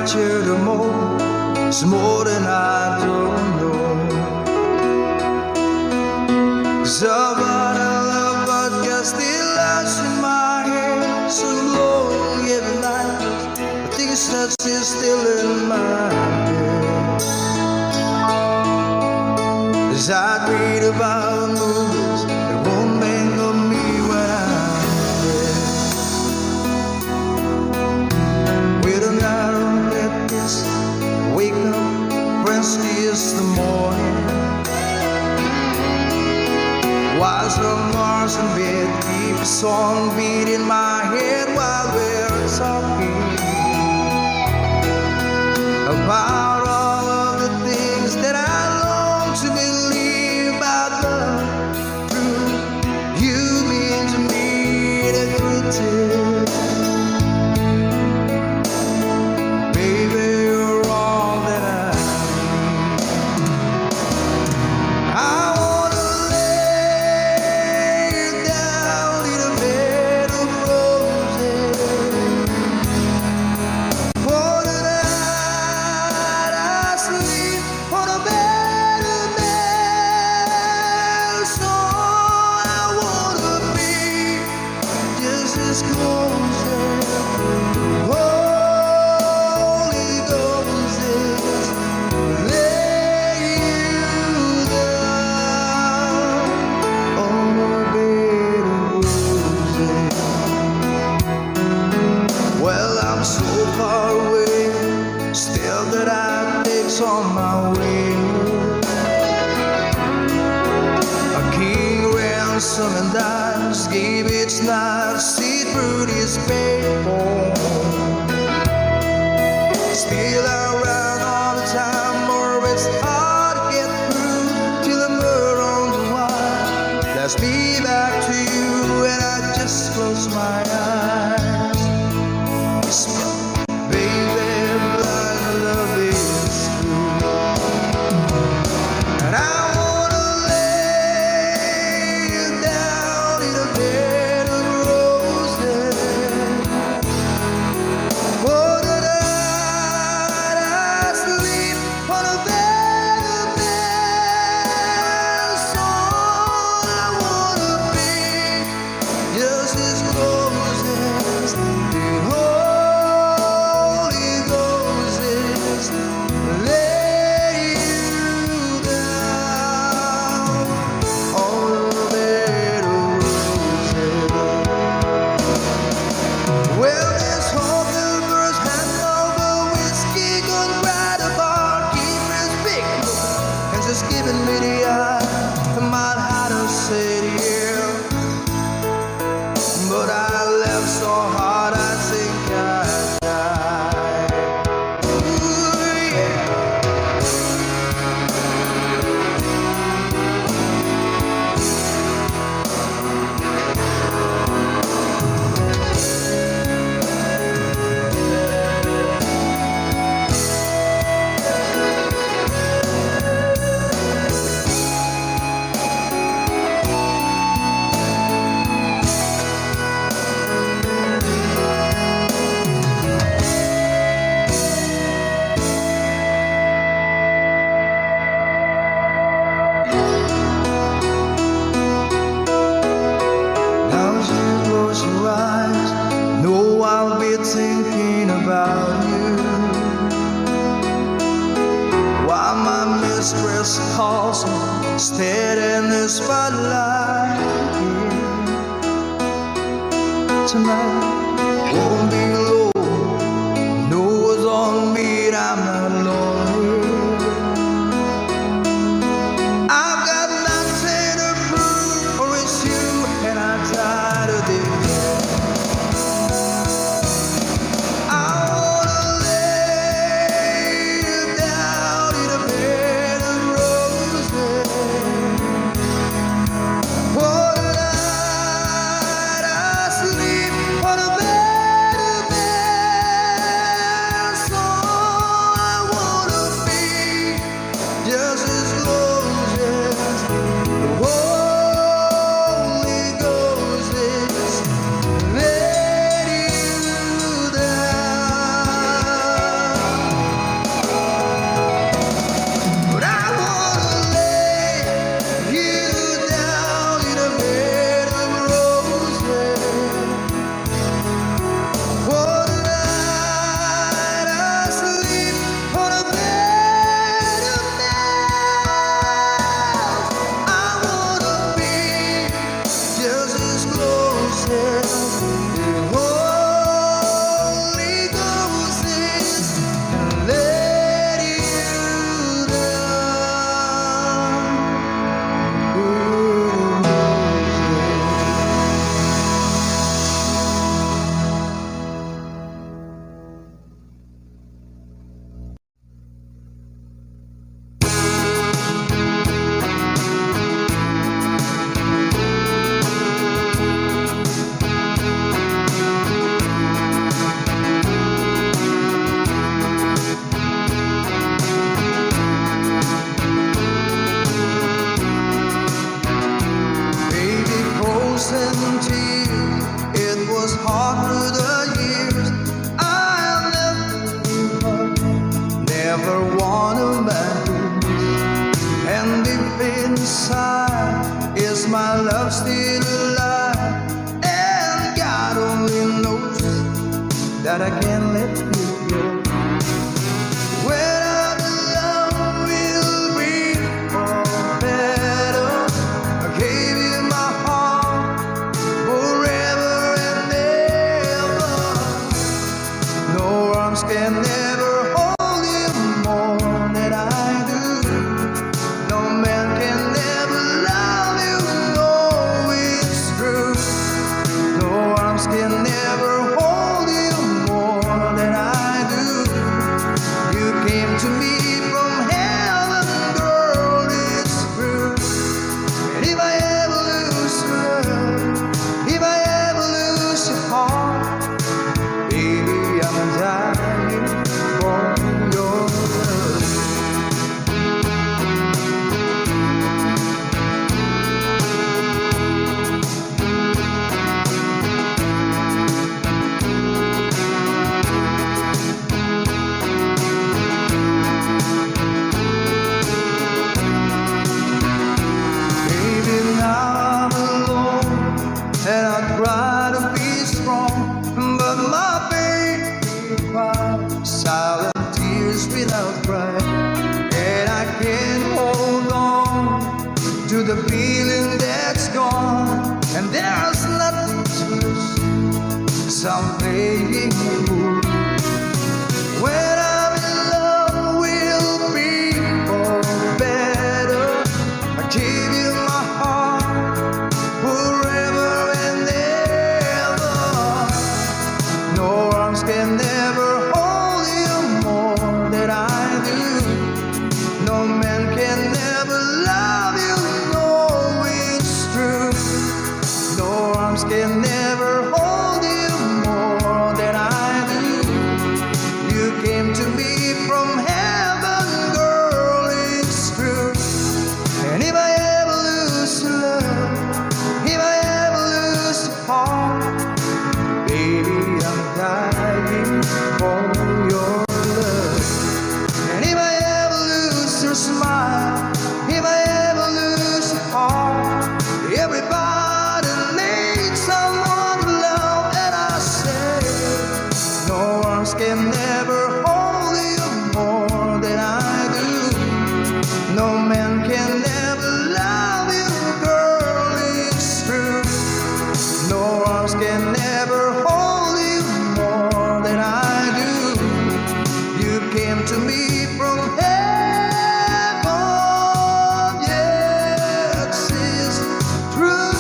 capture the more. It's more than I don't know. 'Cause of what I love, but you're still lost in my head. So long every night, I think it's not still in my head. As I read about movies that won't think of me when I'm dead. With an arrow that is wake up, Wednesday is the morning. While some Mars in bed, keep a song beat in my head while we're talking about all of the things that I long to believe about love. Through you mean to me the truth. Baby, you're all that I need. I wanna lay you down in a bed of roses. For the night I sleep on a bed of nails. So I wanna be just as close as Holy Ghost is. Lay you down on a bed of roses. Well, I'm so far away, still that I takes on my way. A king ransom and dimes gave its knife, see through this paper. Still around all the time, or it's hard to get through till the murder on the wire. Let's be back to you, and I just close my eyes. Whisper, baby, blind love is true. And I wanna lay you down in a bed of roses. For the night I sleep on a bed of nails. So I wanna be just as close as the Holy Ghost is. Lay you down on a bed of roses. Well, this whole universe has over whiskey, gone right apart, keep his big look, and just giving me the eye. I might have to say yeah, but I left so hard I think I died. Ooh, yeah. Now as you close your eyes, know I'll be thinking about you. While my mistress calls me, stead in the spotlight. Tonight won't be low, no it's on me, I'm not lonely. I've got nothing to prove, for it's you, and I'm tired of this. I wanna lay you down in a bed of roses. For the night I sleep on a bed of never want a man to lose. And deep inside, is my love still alive? And God only knows that I can't let you go. When I'm alone, we'll be all better. I gave you my heart forever and ever. No arms can never hold you more than I do. No man can never love you, no, it's true. No arms can never hold you more than I do. You came to me from heaven, girl, it's true. And if I ever lose your love, if I ever lose your heart, baby, I'm dying for your love. Baby, now I'm alone, and I try to be strong, but my baby cries silent tears without crying, and I can't hold on to the feeling that's gone, and there's nothing to lose, so I'm playing the fool. When I'm in love, we'll be all better. I give you my heart forever and ever. No arms can never hold you more than I do. No man can never love you, no, it's true. No arms can never hold you more than I do. You came to me from heaven, girl, it's true. And if I ever lose your love, if I ever lose your heart, baby, I'm dying for your love. And if I ever lose your smile, if I ever lose your heart, everybody needs someone to love, and I say, no arms can never hold you more than I do. No man can never love you, girl, it's true. No arms can never hold you more than I do. You came to me from heaven, yes, it's true.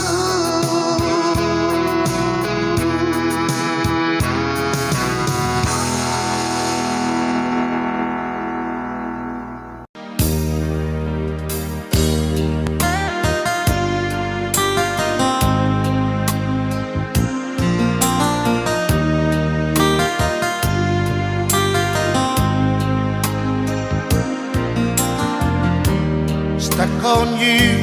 Stuck on you,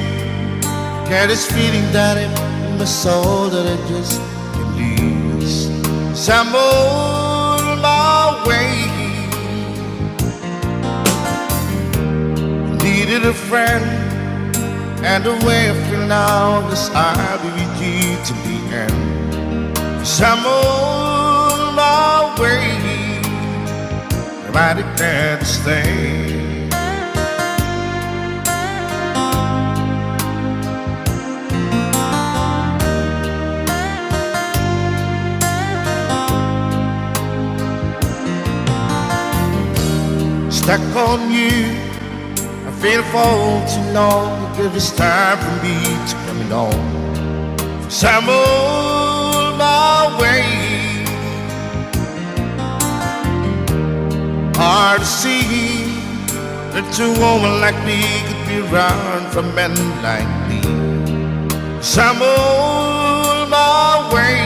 get this feeling that in my soul that I just can't lose. So I'm on my way. Needed a friend, and the way I feel now is I'll be with you to the end. So I'm on my way, I declare to stay. Stuck on you, I feel for too long. Give this time for me to coming on. So I'm on my way. Hard to see that a woman like me could be around for men like me. So I'm on my way.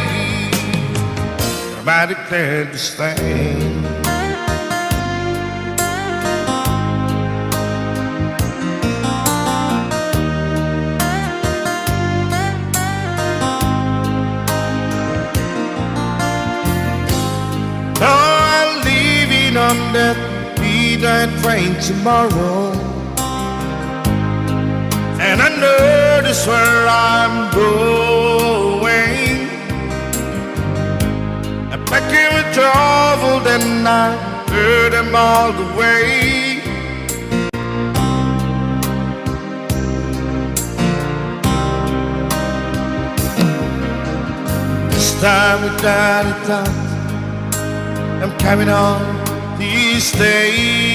I declare to stay. On that beat that rain tomorrow, and I know this where I'm going. I'm packing with trouble, then I heard them all the way. This time without a doubt, I'm carrying on these days.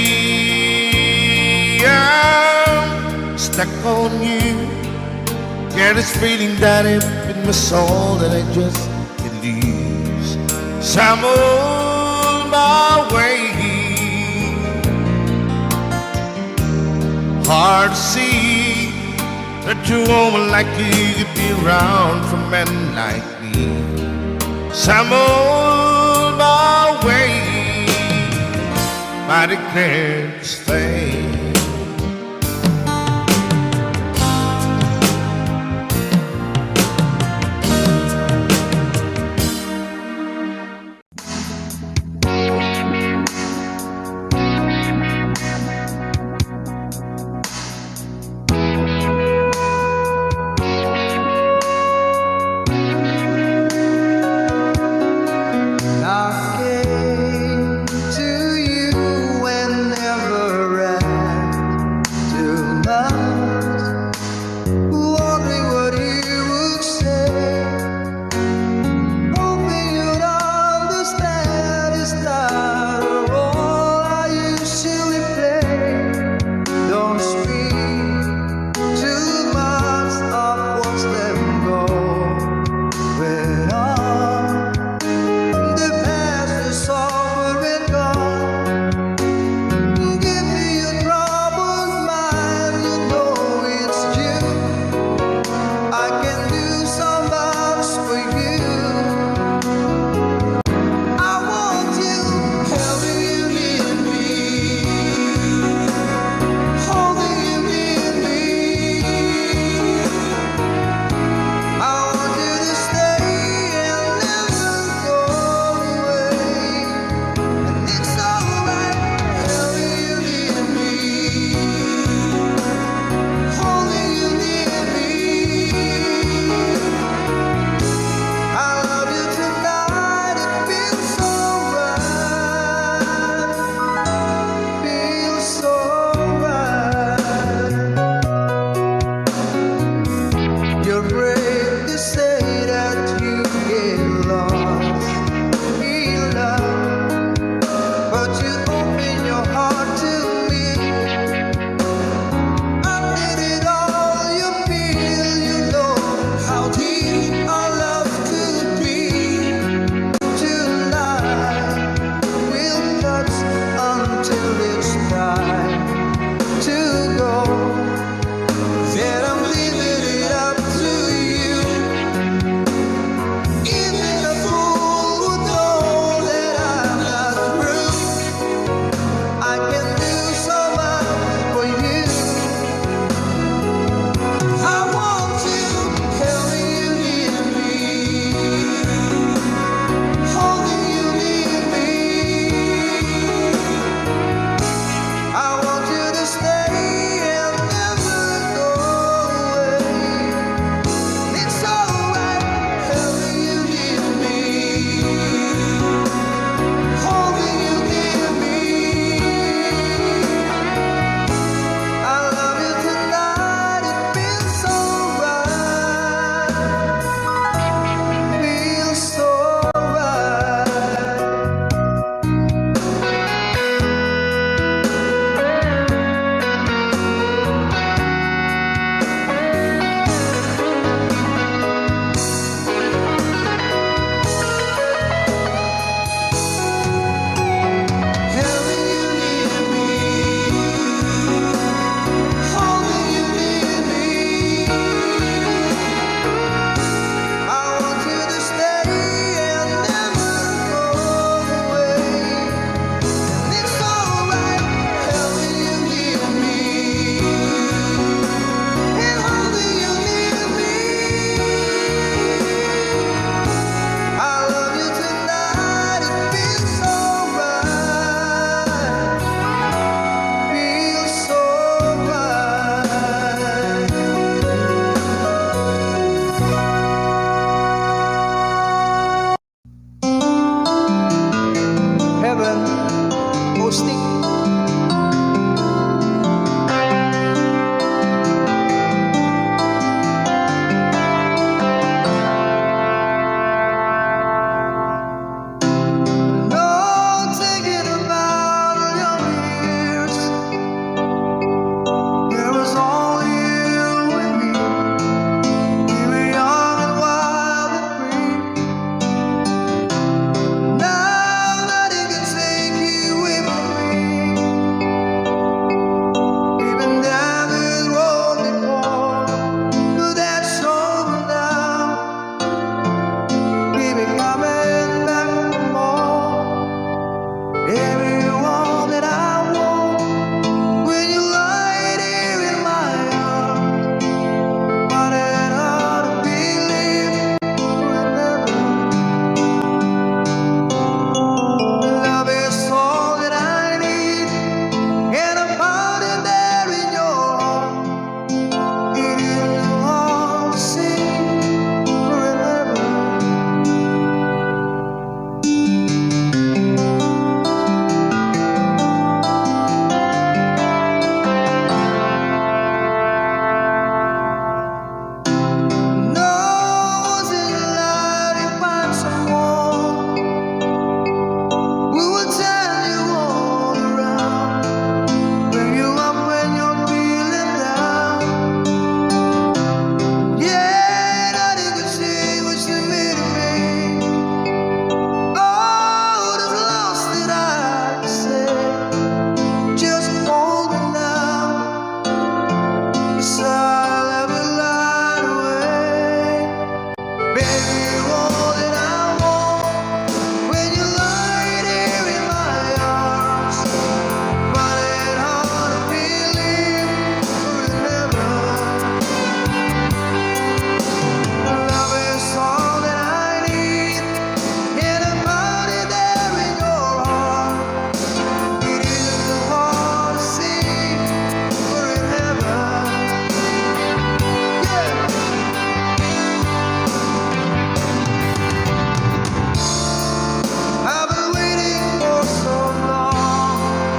I'm stuck on you. Get this feeling that deep in my soul that I just can't lose. So I'm on my way. Hard to see that a woman like you could be around for men like me. So I'm on my way. I declare to stay. acoustic. No thinking about your years. There was only you and me. We were young and wild and free. Now nothing can take you away from me. We've been down this road before, but that's over now. Keep it coming back for more. Every wall that I walk, when you lie there in my arms, but it ought to believe forever. Love is all that I need, and I found it there in your heart. It is all the same forever. Knows in life you find someone who will turn you all around, bring you up when you're feeling down. Yeah, nothing could say what you mean to me. Oh, this lost that I say, just hold me now. Yes, I'll ever lie away. Baby, you're all that I want when you lie there in my arms. But it hard to believe forever. Love is all that I need, and I found it there in your heart. It isn't hard to see forever. Yeah. I've been waiting for so long,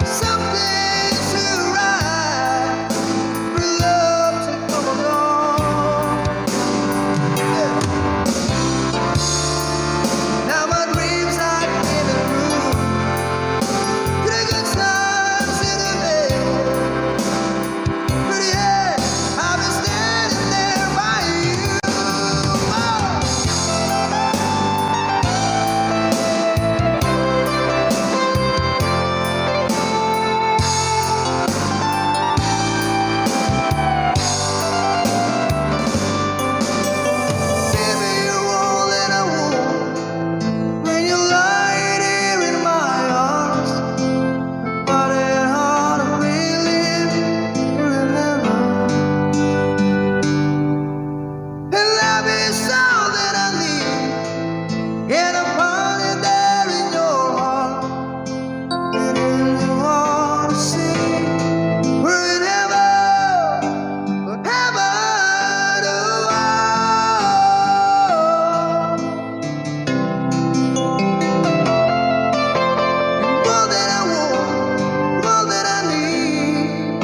something to write, for love to come along. Yeah. Now my dreams are giving room to the good times in the bed. But yeah, I've been standing there by you. Oh. Baby, you're all that I want when you lie there in my arms. But it hard to believe forever. And love is all that I need, and I found it there in your heart. It isn't hard to see forever, forever. All that I want, all that I need.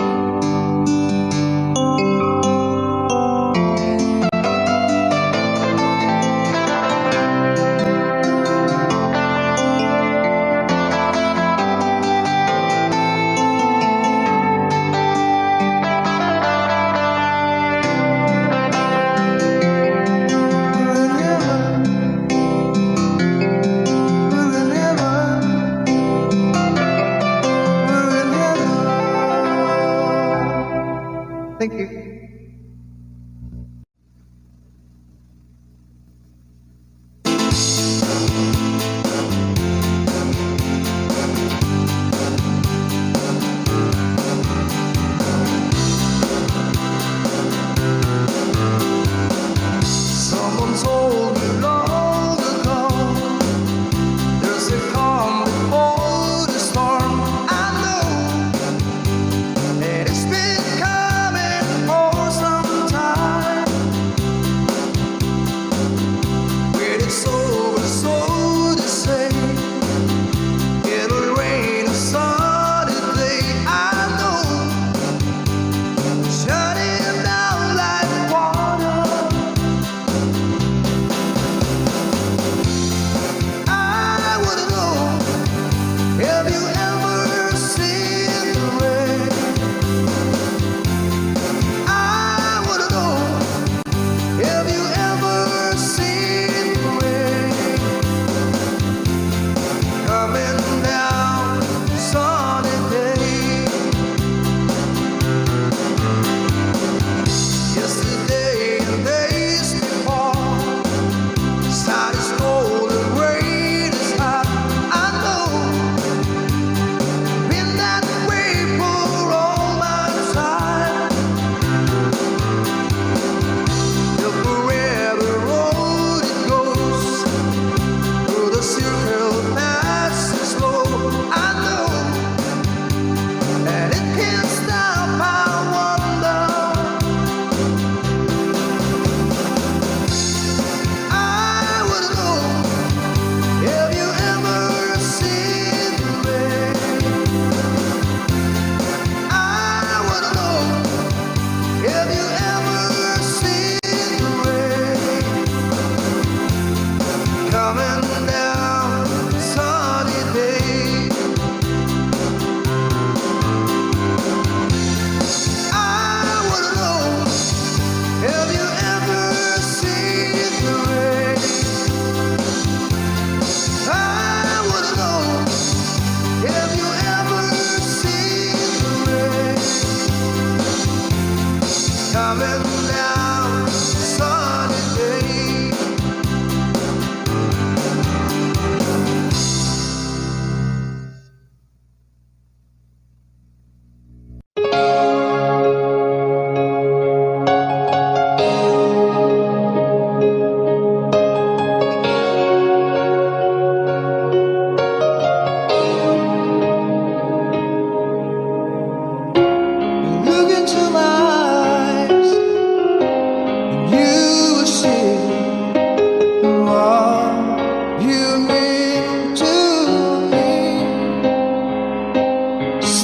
Thank you. Someone told me long ago, there's a calm before the storm. I know, and it's been coming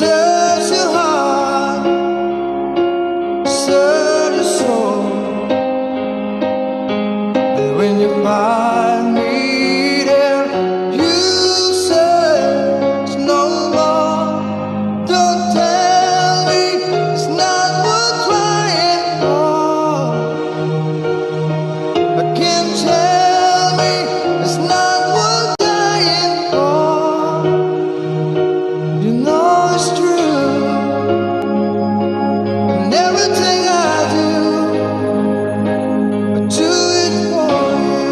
search your heart, search your soul, and when you find me there, you search no more. Don't tell me it's not worth trying for. I can't tell me it's not worth dying for. You know it's true, and everything I do it for you.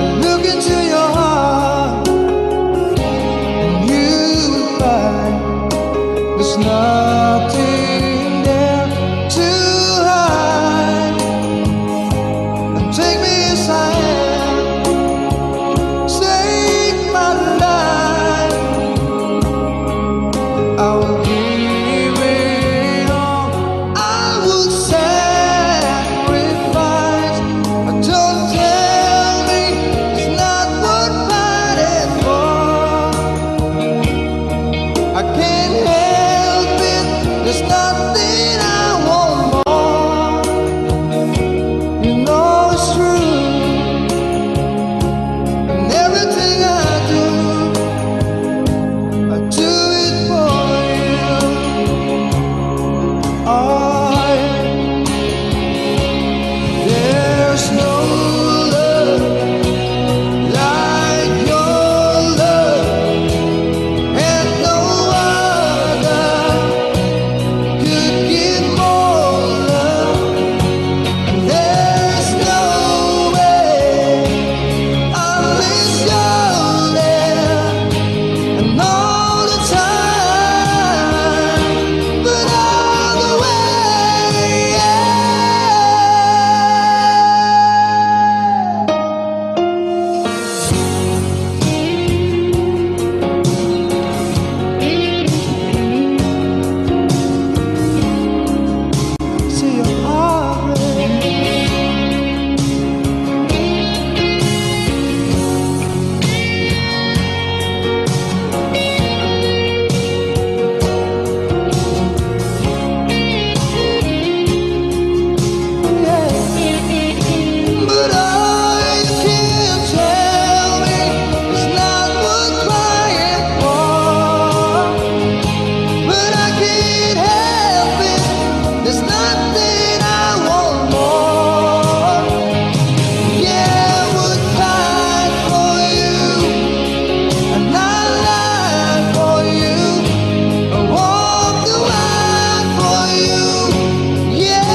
I look into your heart, and you will find there's nothing there to hide. And take me aside, save my life. I will give it all, I will sacrifice. Don't tell me it's not worth fighting for. I can't help it, there's nothing I want more. You know it's true, and everything I do it for you. Oh, there's no love like your love, and no other could give more love. And there's no way unless you're there, and all the time, but all the way, yeah. See your heart break. But all you can tell me is not worth crying for. But I can't help it, there's nothing I want more. Yeah, I would fight for you, and I lie for you, I walk the line for you. Yeah,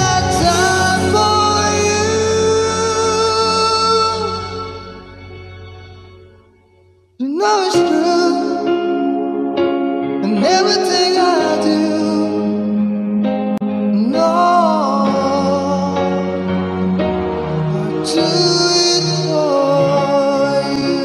I die for you. You know it's true, and everything I do, no, I do it for you.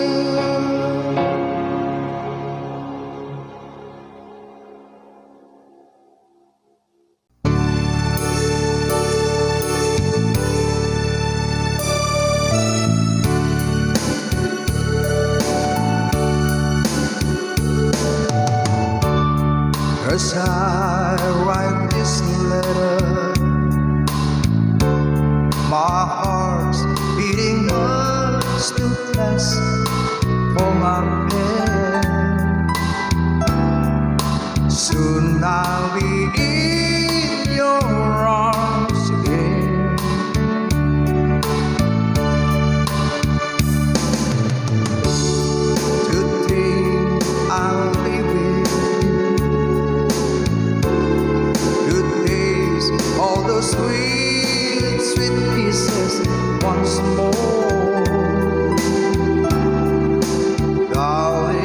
As I write this letter, my heart's beating much too fast for my pen. Soon I'll be in your arms again. Today I'll be with good days, all those sweet, sweet kisses once more. Darling,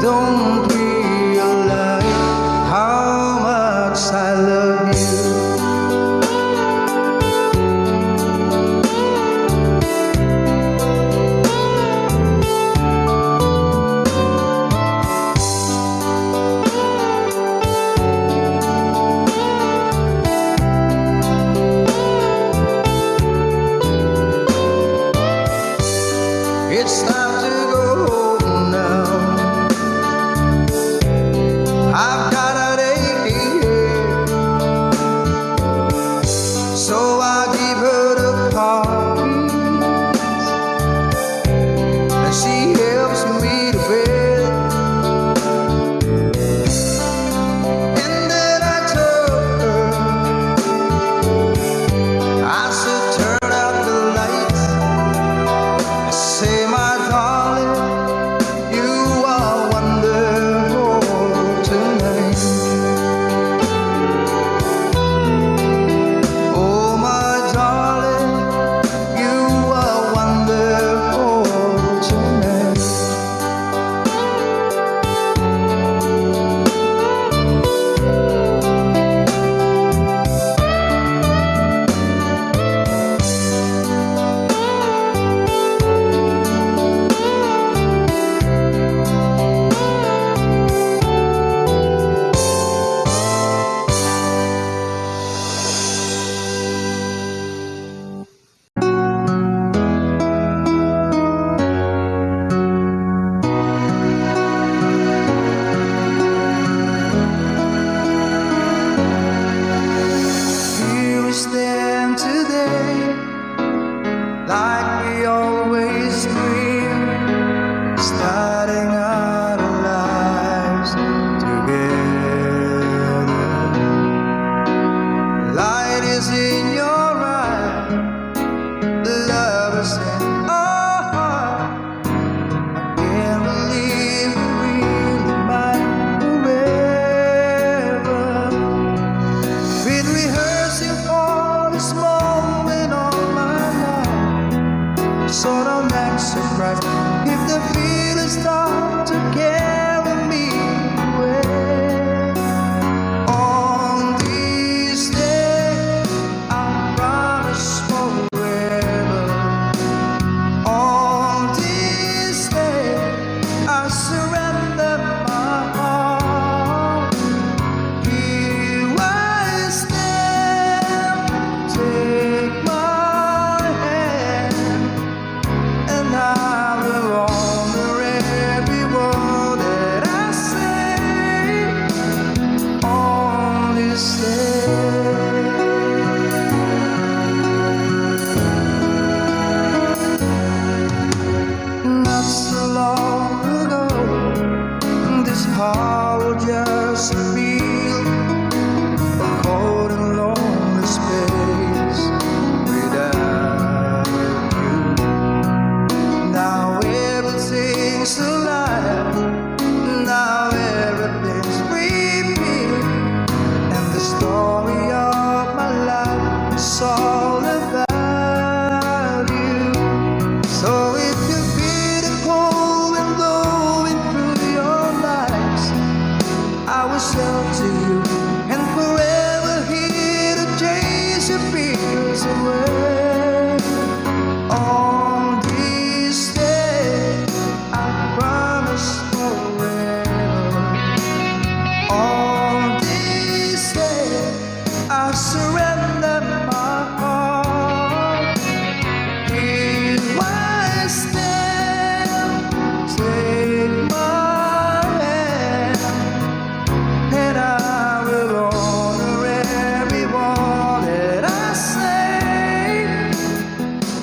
don't realize how much I love you. It's time to go home now. I've got an aching head, so I give her the keys, and she helps me to bed. And then I told her, I said, turn out the lights. I say, my darling, you are wonderful tonight. Oh, my darling, you are wonderful tonight. Here we stand today, like we always dreamed, starting out our lives together. Light is in your eyes, love is in our heart. I can't believe we're really mine forever. Been rehearsing for this moment all my life, so don't act surprised if the feelings start to carry me away. On this day, I promise forever. On this day, I surrender my heart. Here I stand, take my hand, and I will honor every word that I say on this day. Not so long ago, this heart just feel a cold and lonely space without you. Now everything's alive, now everything's repeat, and the story of my life is all about you. So if you feel the cold and blowing through your lights, I will shelter you and forever here to chase your fears away. On this day, I promise forever. On this day, I surrender my heart. Here I stand, take my hand, and I will honor every word that I say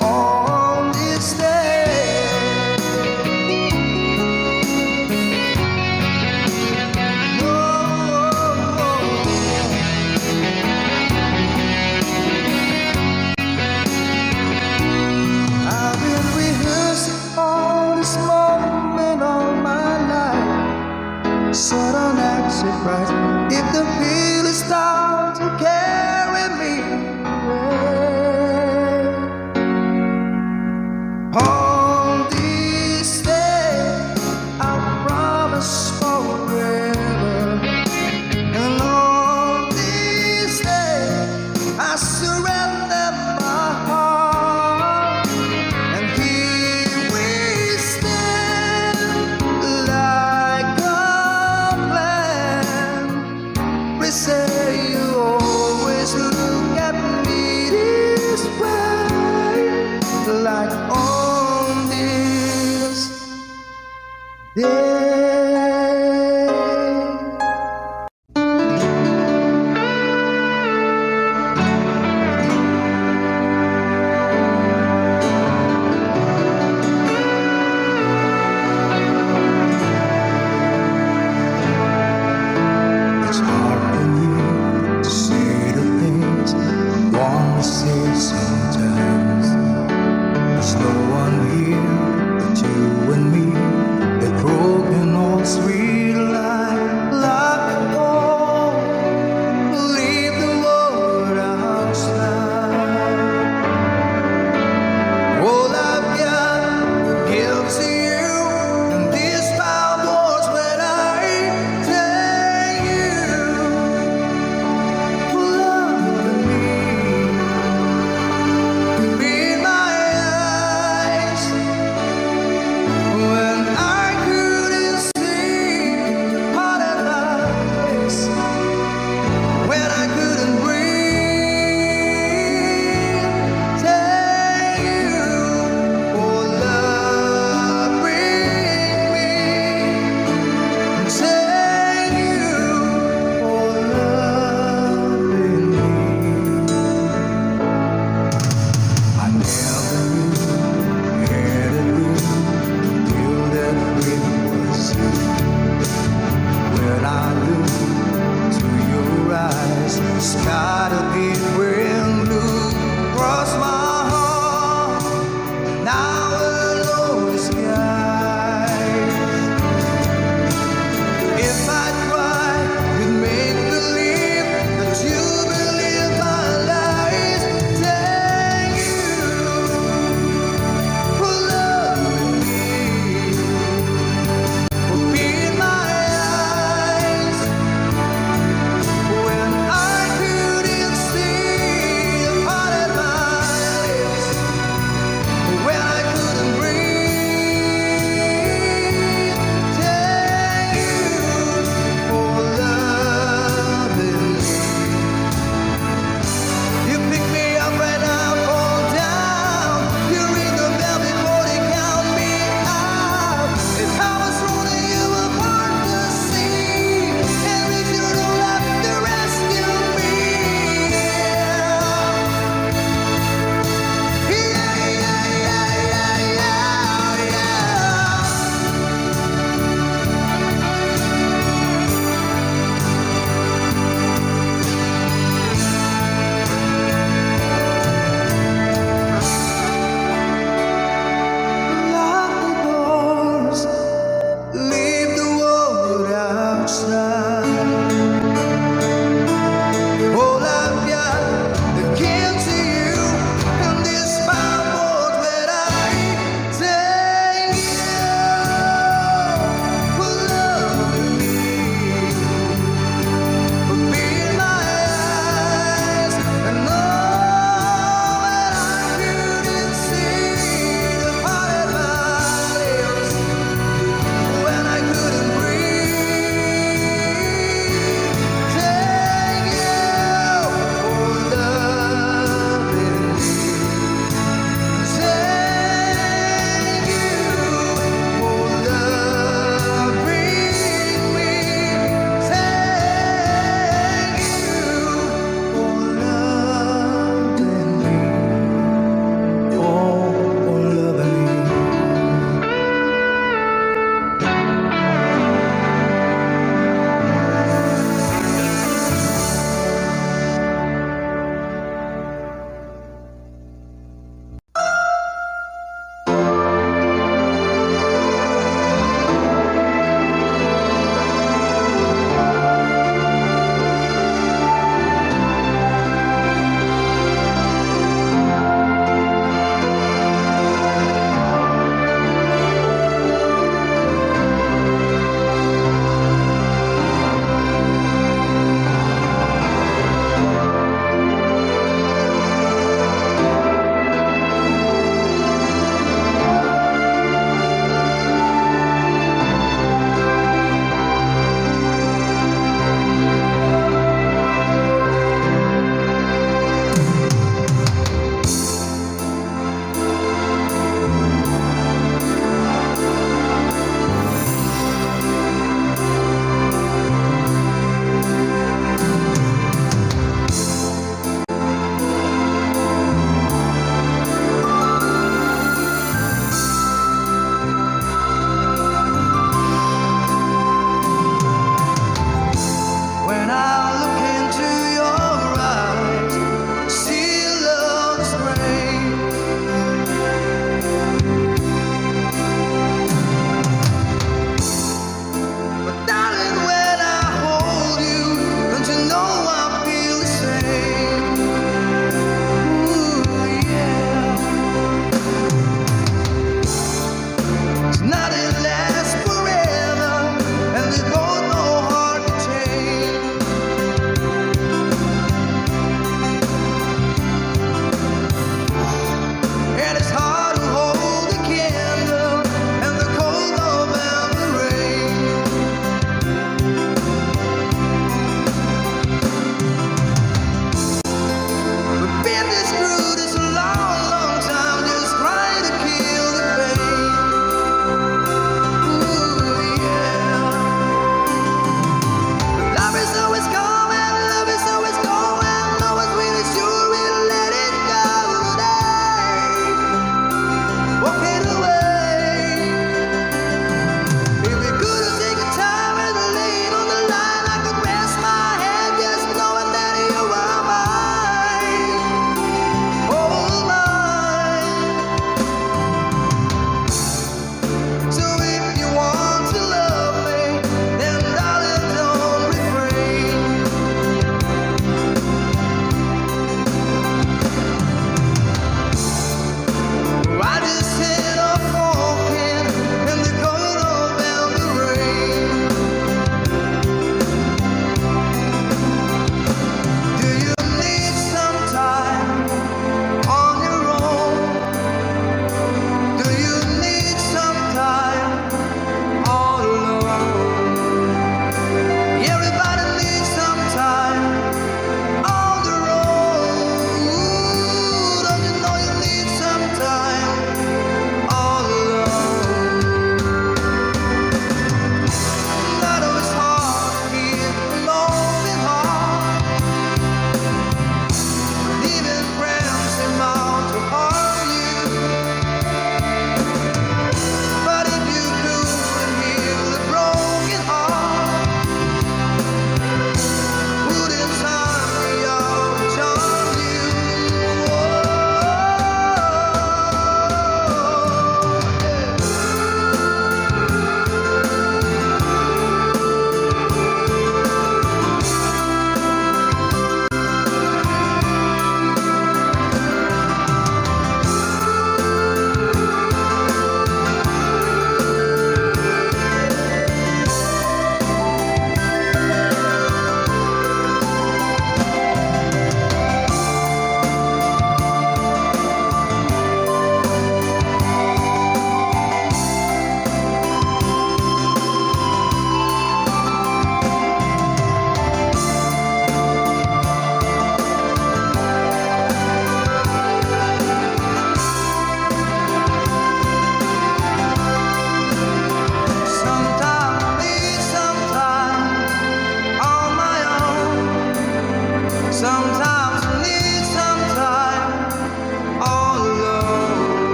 on this day. I've been rehearsing all this moment all my life, so don't act surprised if the feelings start to carry me away. On this day, I promise It's hard for me to say the things I want to say sometimes. There's no one here but you and me. They're broken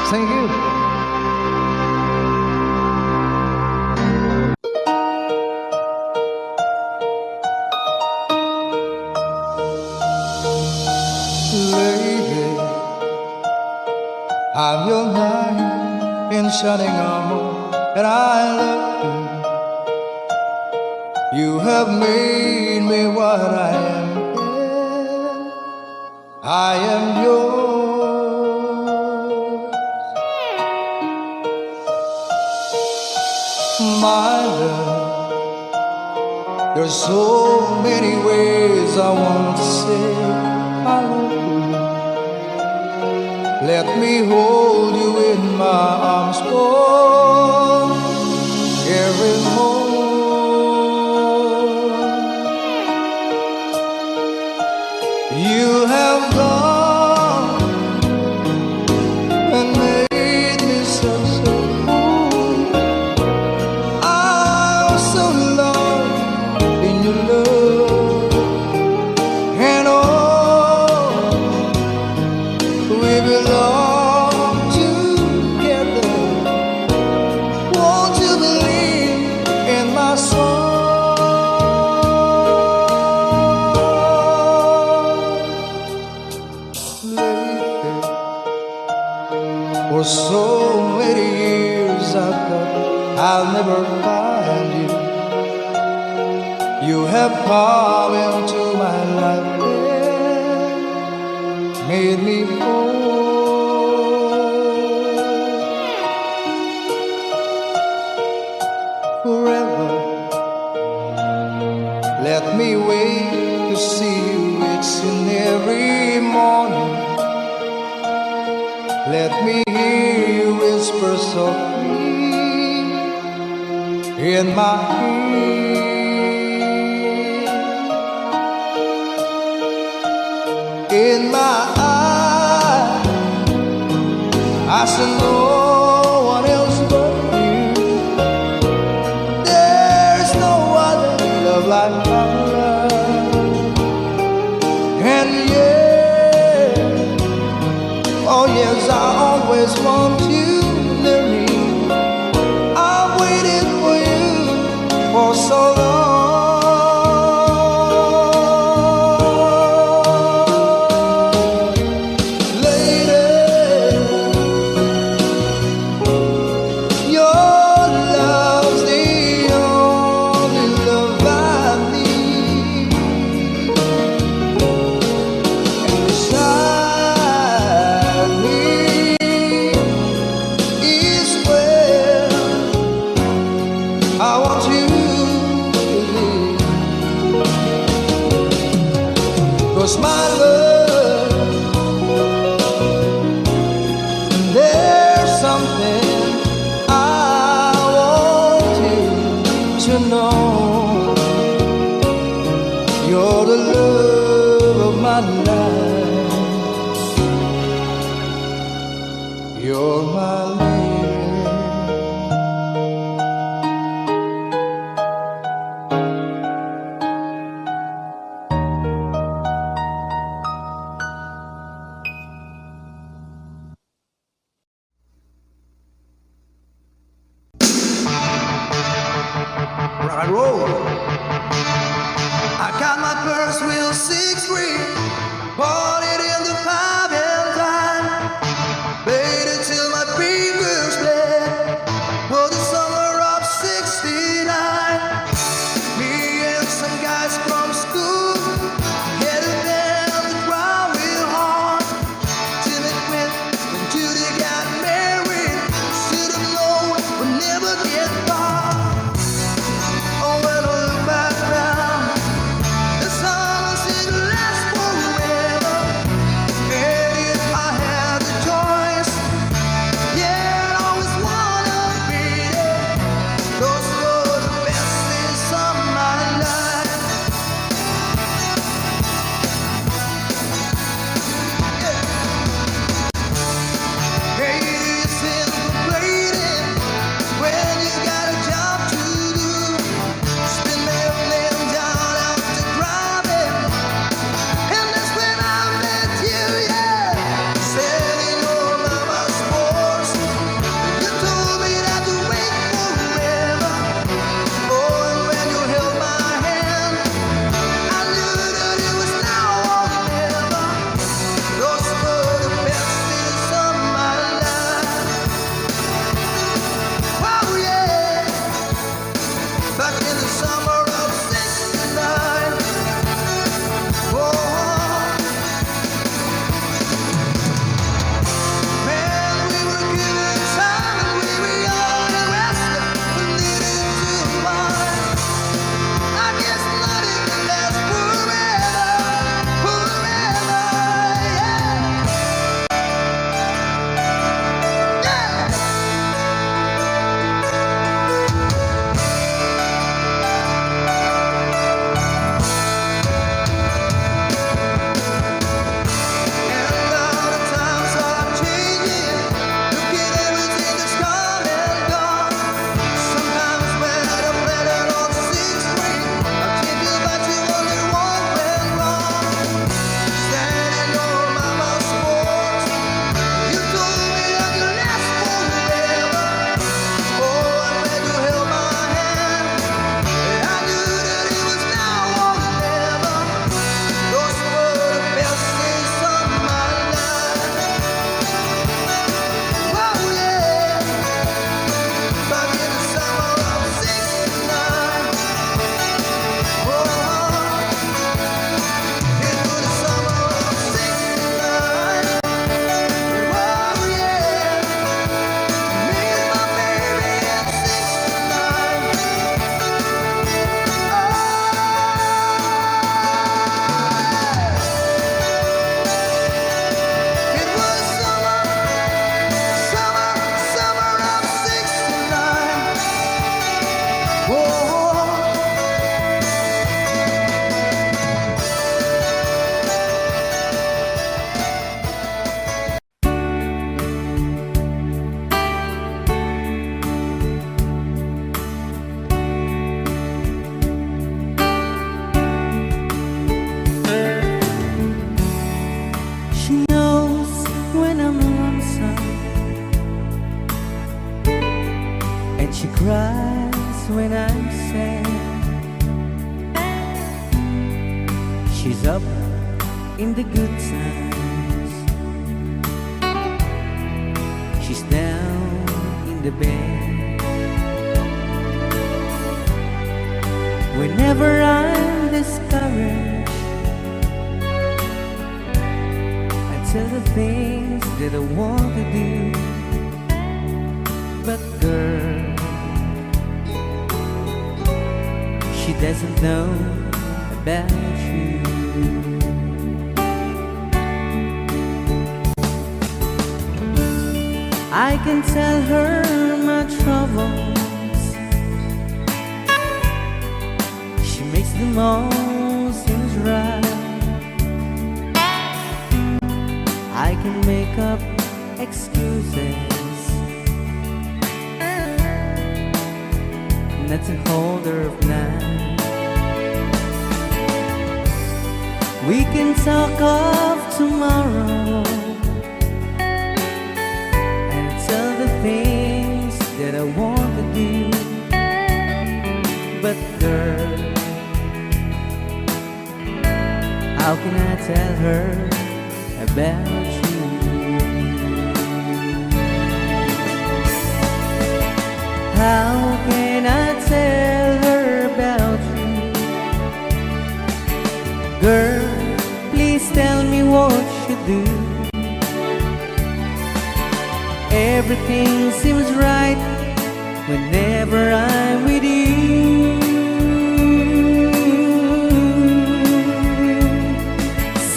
Thank you. Lady, I'm your knight in shining armor, and I love you. You have made me what I am. I am yours, my love. There's so many ways I want to say I love you. Let me hold you in my arms for every moment. You have gone and made me so fool. I'm so lost in your love, and oh, we belong together. Won't you believe in my song? For so many years I thought I'll never find you. You have come into my life and made me whole. Forever, let me wait to see you. It's in every morning. Let me hear you whisper softly in my ear. In my eyes, I see no one else but you. There's no other love like my love. And yeah, oh yes, I always want you near me. I've waited for you for so long. Lady, your love's the only love I need. And beside me is where I want you to live. 'Cause my love, there's something I want you to know. You're the love of my life. You're my lady. Rock and roll. I got my purse wheel 6-3, bought it in the 5 and dime, played it till my fingers bled. For the summer of '69, me and some guys from school headed down the ground real hard. Till it went when Judy got married. Should have known we'd never get far. Oh, when I and she cries when I'm sad. She's up in the good times, she's down in the bed. Whenever I'm discouraged, I tell the things that I want to do. But girl, she doesn't know about you. I can tell her my troubles, she makes them all seem right. I can make up excuses not to hold her of night. We can talk of tomorrow and tell the things that I want to do. But girl, how can I tell her about you? How can I tell her about you? Girl, please tell me what you do. Everything seems right whenever I'm with you.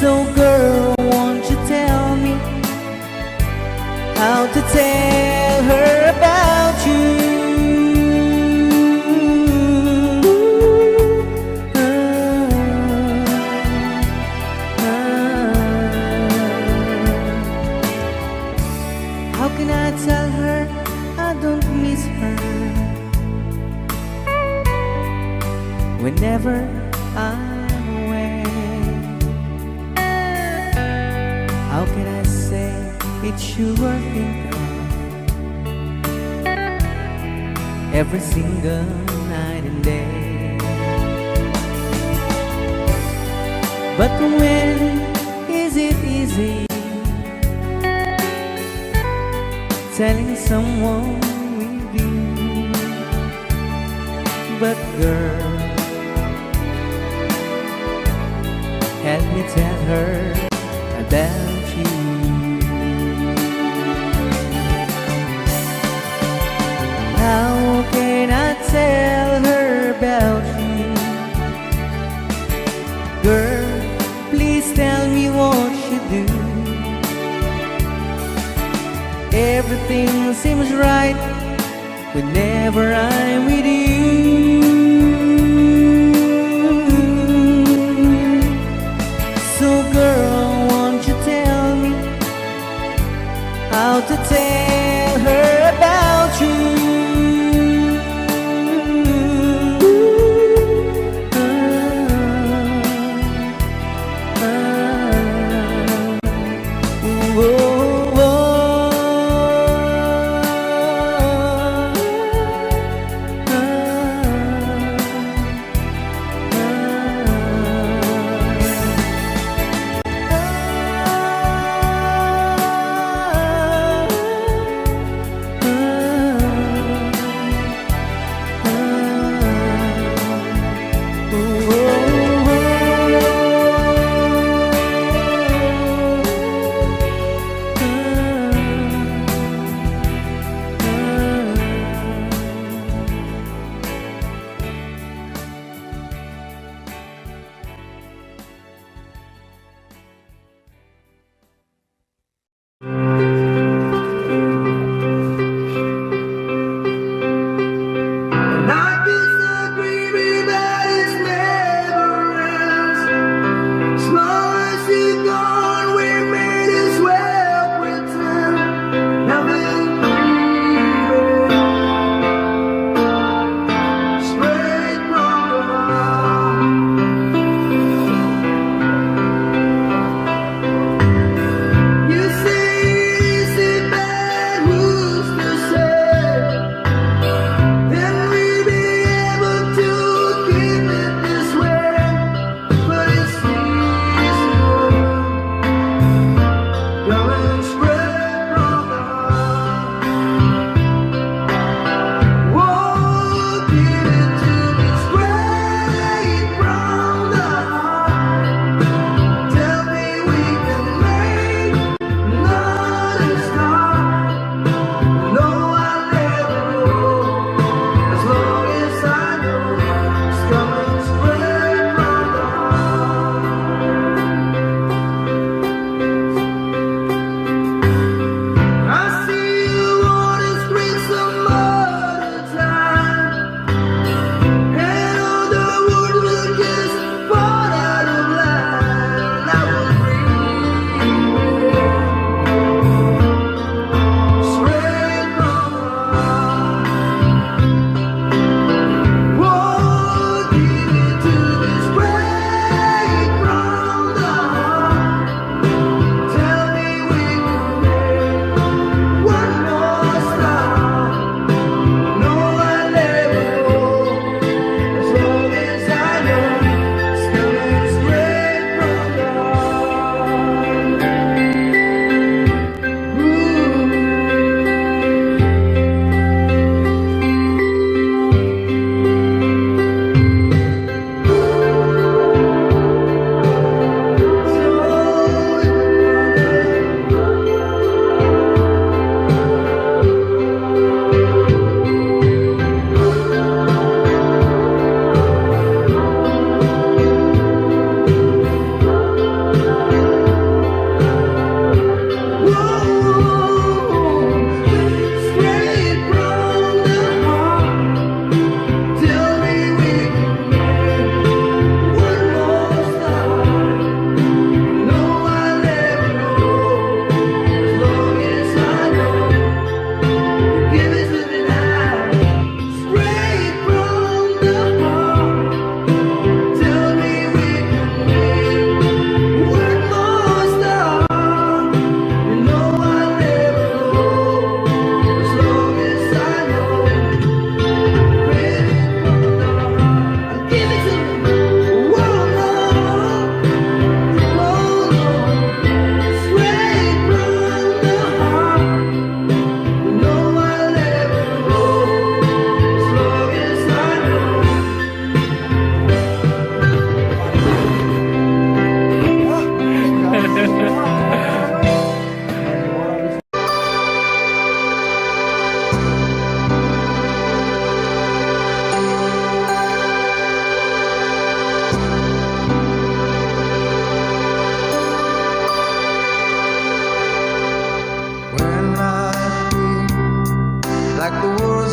So girl, won't you tell me how to tell her about you? How can I tell her I don't miss her whenever I'm away? How can I say it's you I think of every single night and day? But when is it easy telling someone with you? But girl, help me tell her about you. How can I tell her about you? Girl, please tell me what you do. Everything seems right whenever I'm with you. So girl, won't you tell me how to tell her about you?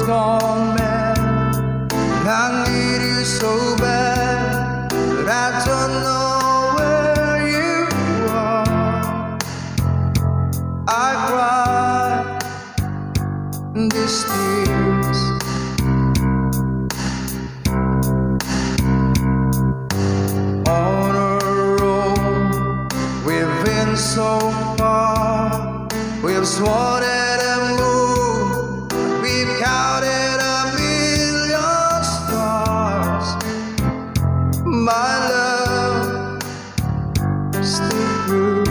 torment. I need you so bad, but I don't know where you are. I cry these tears. On a road we've been so far, we've sworn at a moon, we've counted a million stars. My love, stay true.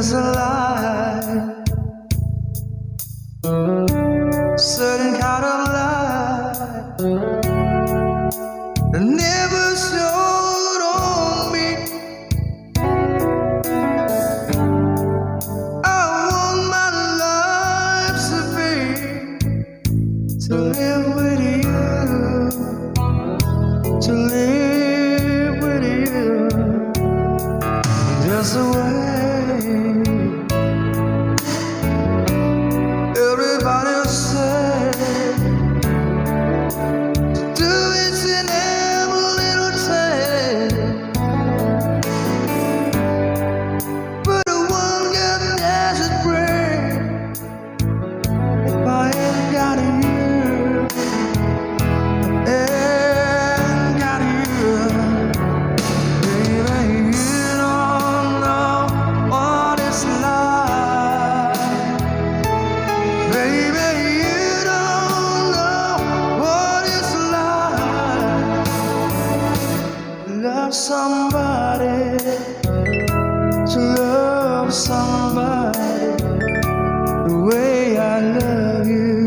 There's a light, certain kind of light that never showed on me. I want my life to be, to live with you, to live with you. There's a way. Everybody say to do it in every little thing, but the one got desert brain. If I ain't got you, ain't got you, baby, you don't know what it's like. Baby, you don't know what it's like to love somebody, to love somebody the way I love you.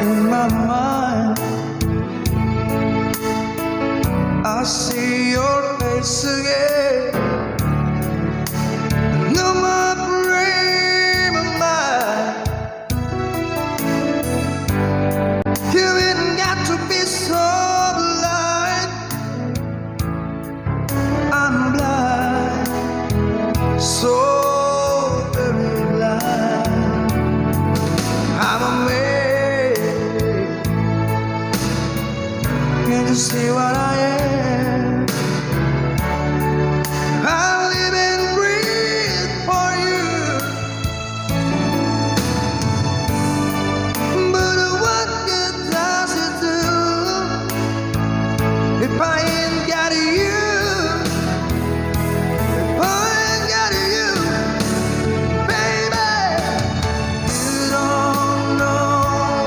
In my mind, I see your face again. No more frame of mind. You ain't got to be so blind. I'm blind, so very blind. I'm amazed. Can't you see what I am? I live and breathe for you. But what good does it do if I ain't got you? If I ain't got you, baby, you don't know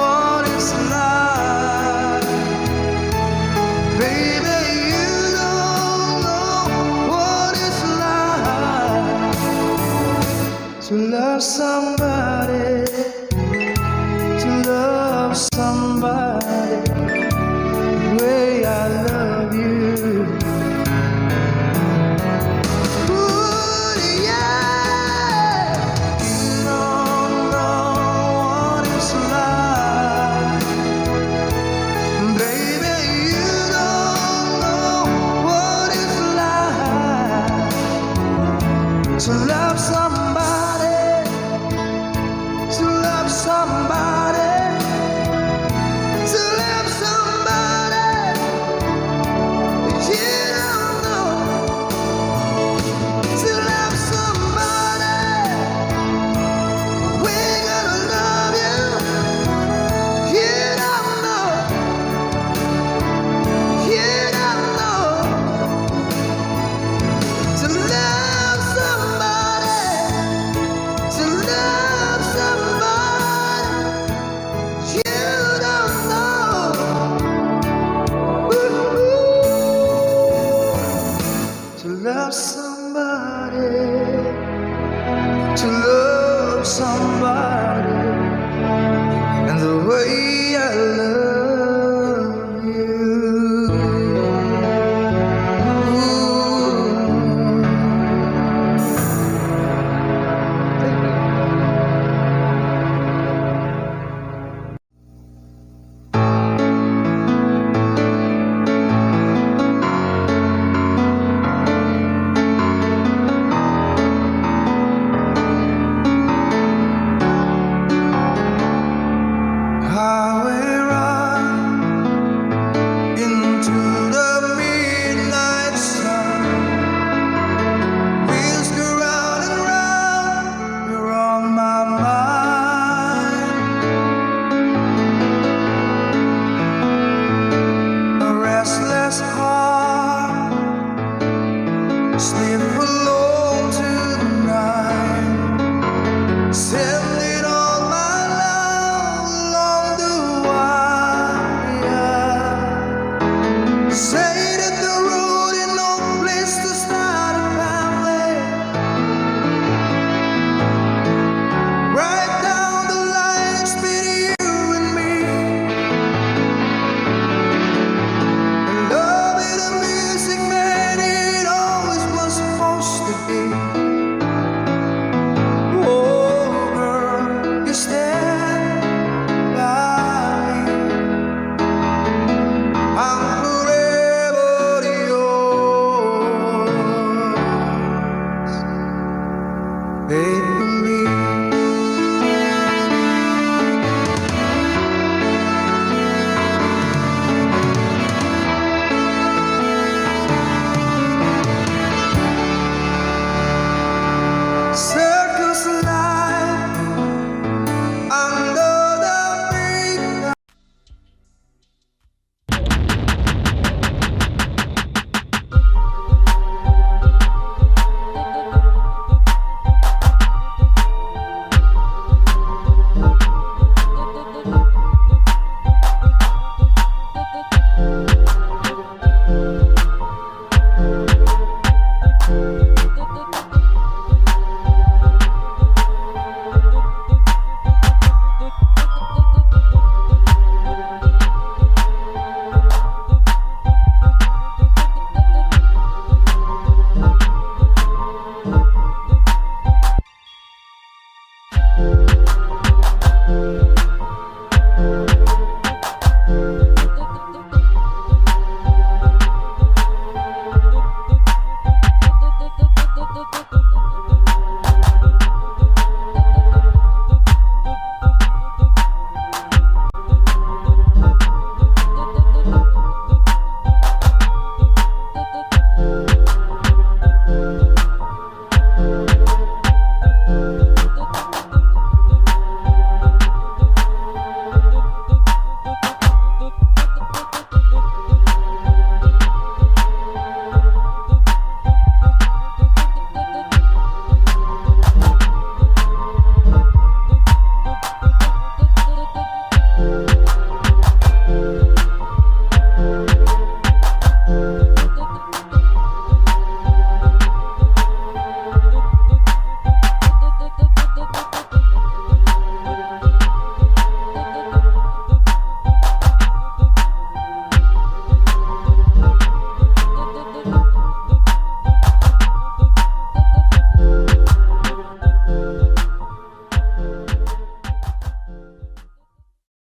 what it's like. Baby, you don't know what it's like to love somebody, to love somebody